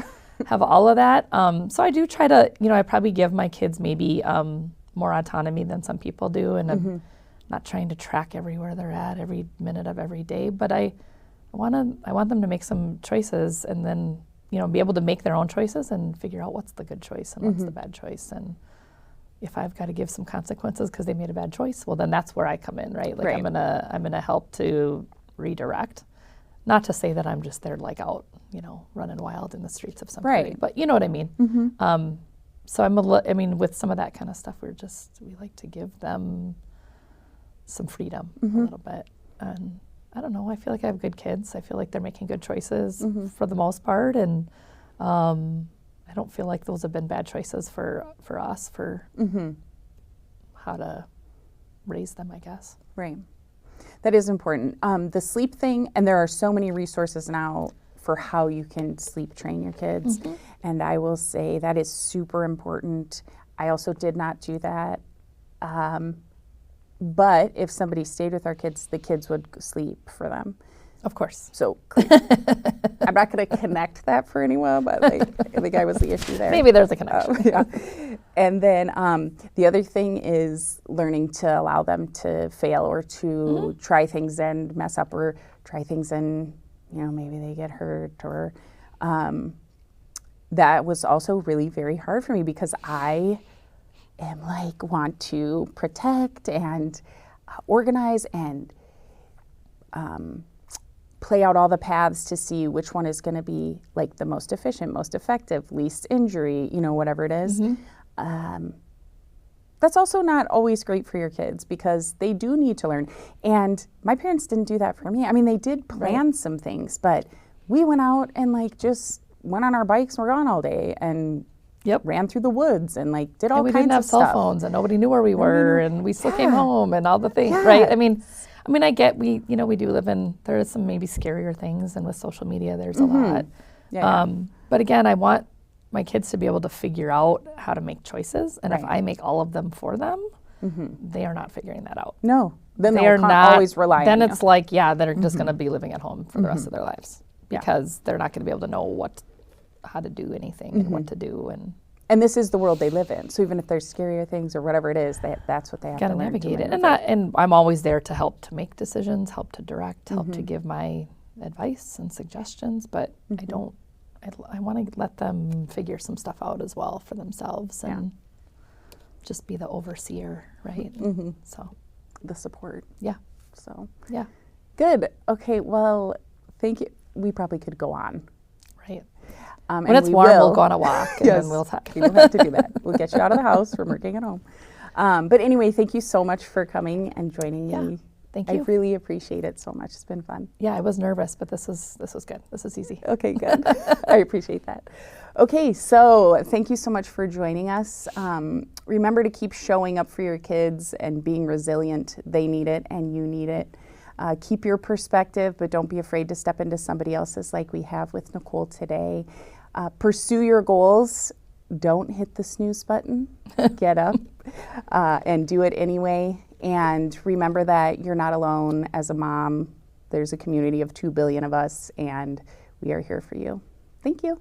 have all of that. So I do try to, I probably give my kids maybe more autonomy than some people do, and I'm not trying to track everywhere they're at every minute of every day. But I want them to make some choices, and then be able to make their own choices and figure out what's the good choice and what's the bad choice. And if I've got to give some consequences because they made a bad choice, well, then that's where I come in, right? Like, Right. I'm gonna help to redirect. Not to say that I'm just there, like, out, running wild in the streets of some Right. city, but you know what I mean. So with some of that kind of stuff, we like to give them some freedom a little bit. And I don't know, I feel like I have good kids. I feel like they're making good choices for the most part, and I don't feel like those have been bad choices for us for how to raise them, I guess. Right. That is important. The sleep thing, and there are so many resources now for how you can sleep train your kids. And I will say that is super important. I also did not do that. But if somebody stayed with our kids, the kids would sleep for them. Of course. So I'm not going to connect that for anyone, but I think I was the issue there. Maybe there's a connection. Yeah. And then the other thing is learning to allow them to fail, or to try things and mess up, or try things and, maybe they get hurt, or that was also really very hard for me, because I am want to protect and organize and play out all the paths to see which one is going to be the most efficient, most effective, least injury, whatever it is. That's also not always great for your kids, because they do need to learn. And my parents didn't do that for me. I mean, they did plan some things, but we went out and just went on our bikes and were gone all day, and ran through the woods and did all kinds of stuff. We didn't have cell phones, and nobody knew where we were, and we still came home, and all the things, right? I mean, I get we do live in, there are some maybe scarier things, and with social media, there's a lot. But again, I want my kids to be able to figure out how to make choices, and if I make all of them for them, they are not figuring that out. No, then they are not always relying. Then on it's they're just going to be living at home for the rest of their lives, because they're not going to be able to know how to do anything and what to do, and this is the world they live in. So even if there's scarier things or whatever it is, that's what they have to learn. Navigate it, and I'm always there to help to make decisions, help to direct, help to give my advice and suggestions, but I want to let them figure some stuff out as well for themselves, and just be the overseer, right? So the support. Yeah. So yeah. Good. Okay. Well, thank you. We probably could go on. Right. When it's warm, we'll go on a walk, and then we'll talk. You don't have to do that. We'll get you out of the house from working at home. But anyway, thank you so much for coming and joining me. Thank you. I really appreciate it so much. It's been fun. Yeah, I was nervous, but this was good. This is easy. Okay, good. I appreciate that. Okay, so thank you so much for joining us. Remember to keep showing up for your kids and being resilient. They need it, and you need it. Keep your perspective, but don't be afraid to step into somebody else's, like we have with Nicole today. Pursue your goals. Don't hit the snooze button. Get up. and do it anyway. And remember that you're not alone as a mom. There's a community of 2 billion of us, and we are here for you. Thank you.